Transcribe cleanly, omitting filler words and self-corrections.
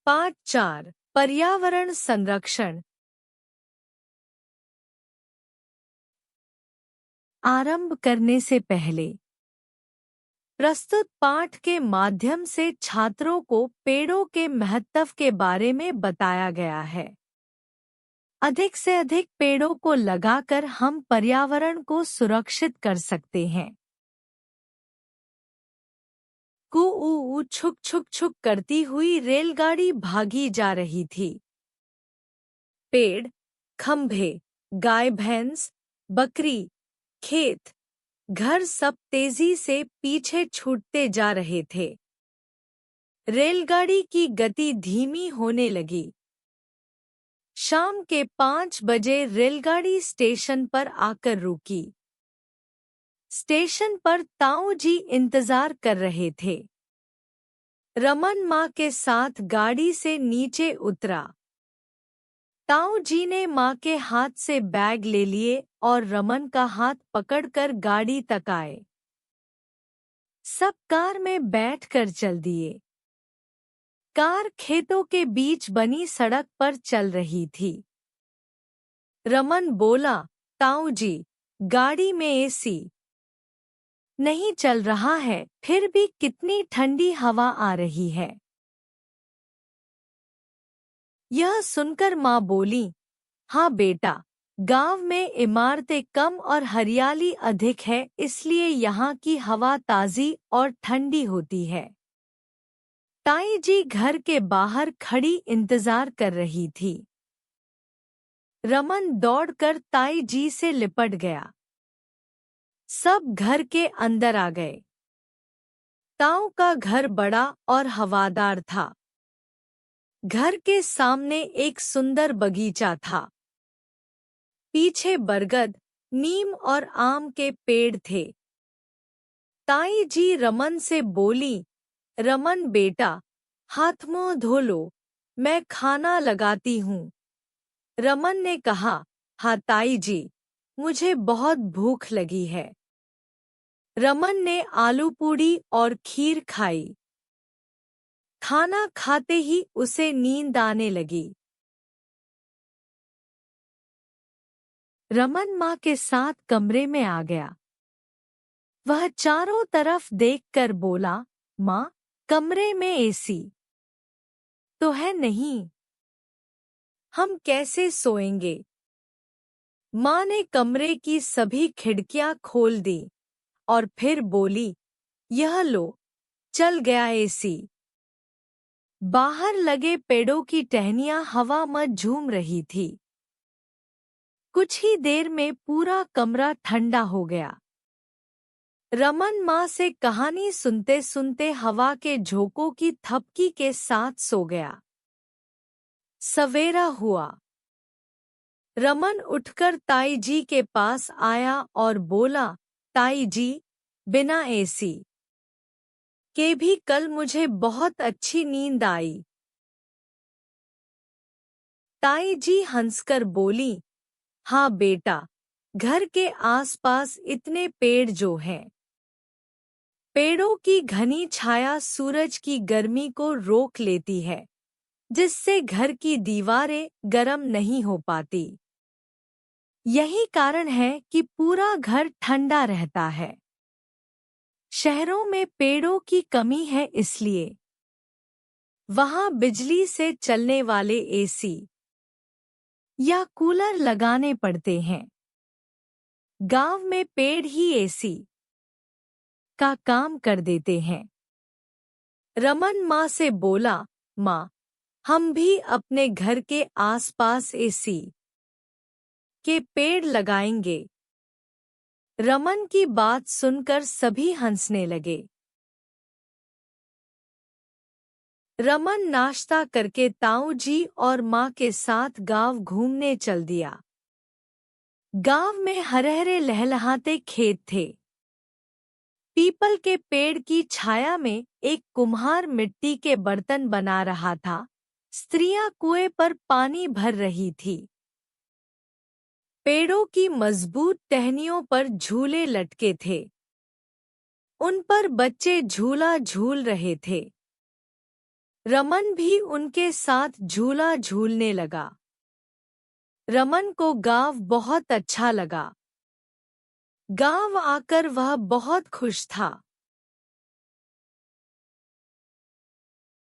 पाठ 4 पर्यावरण संरक्षण। आरंभ करने से पहले प्रस्तुत पाठ के माध्यम से छात्रों को पेड़ों के महत्व के बारे में बताया गया है। अधिक से अधिक पेड़ों को लगाकर हम पर्यावरण को सुरक्षित कर सकते हैं। कू छुक छुक छुक करती हुई रेलगाड़ी भागी जा रही थी। पेड़, खंभे, गाय भैंस, बकरी, खेत, घर सब तेजी से पीछे छूटते जा रहे थे। रेलगाड़ी की गति धीमी होने लगी। शाम के 5 बजे रेलगाड़ी स्टेशन पर आकर रुकी। स्टेशन पर ताऊ जी इंतजार कर रहे थे। रमन माँ के साथ गाड़ी से नीचे उतरा। ताऊ जी ने माँ के हाथ से बैग ले लिए और रमन का हाथ पकड़कर गाड़ी तक आए। सब कार में बैठकर चल दिए। कार खेतों के बीच बनी सड़क पर चल रही थी। रमन बोला, ताऊ जी, गाड़ी में एसी नहीं चल रहा है, फिर भी कितनी ठंडी हवा आ रही है। यह सुनकर माँ बोली, हाँ बेटा, गांव में इमारतें कम और हरियाली अधिक है, इसलिए यहाँ की हवा ताज़ी और ठंडी होती है। ताई जी घर के बाहर खड़ी इंतजार कर रही थी। रमन दौड़कर ताई जी से लिपट गया। सब घर के अंदर आ गए। ताऊ का घर बड़ा और हवादार था। घर के सामने एक सुंदर बगीचा था। पीछे बरगद, नीम और आम के पेड़ थे। ताई जी रमन से बोली, रमन बेटा, हाथ मुंह धो लो, मैं खाना लगाती हूँ। रमन ने कहा, हाँ ताई जी, मुझे बहुत भूख लगी है। रमन ने आलू पूड़ी और खीर खाई। खाना खाते ही उसे नींद आने लगी। रमन माँ के साथ कमरे में आ गया। वह चारों तरफ देखकर बोला, माँ, कमरे में एसी तो है नहीं, हम कैसे सोएंगे? माँ ने कमरे की सभी खिड़कियां खोल दी और फिर बोली, यह लो, चल गया एसी। बाहर लगे पेड़ों की टहनियां हवा में झूम रही थी। कुछ ही देर में पूरा कमरा ठंडा हो गया। रमन माँ से कहानी सुनते सुनते हवा के झोंकों की थपकी के साथ सो गया। सवेरा हुआ। रमन उठकर ताई जी के पास आया और बोला, ताई जी, बिना एसी के भी कल मुझे बहुत अच्छी नींद आई। ताई जी हंसकर बोली, हाँ बेटा, घर के आसपास इतने पेड़ जो हैं, पेड़ों की घनी छाया सूरज की गर्मी को रोक लेती है, जिससे घर की दीवारें गर्म नहीं हो पाती। यही कारण है कि पूरा घर ठंडा रहता है। शहरों में पेड़ों की कमी है, इसलिए वहां बिजली से चलने वाले एसी या कूलर लगाने पड़ते हैं। गांव में पेड़ ही एसी का काम कर देते हैं। रमन माँ से बोला, माँ, हम भी अपने घर के आसपास एसी के पेड़ लगाएंगे। रमन की बात सुनकर सभी हंसने लगे। रमन नाश्ता करके ताऊ जी और माँ के साथ गांव घूमने चल दिया। गांव में हरे-हरे लहलहाते खेत थे। पीपल के पेड़ की छाया में एक कुम्हार मिट्टी के बर्तन बना रहा था। स्त्रियां कुएं पर पानी भर रही थी। पेड़ों की मजबूत टहनियों पर झूले लटके थे। उन पर बच्चे झूला झूल रहे थे। रमन भी उनके साथ झूला झूलने लगा। रमन को गाँव बहुत अच्छा लगा। गाँव आकर वह बहुत खुश था।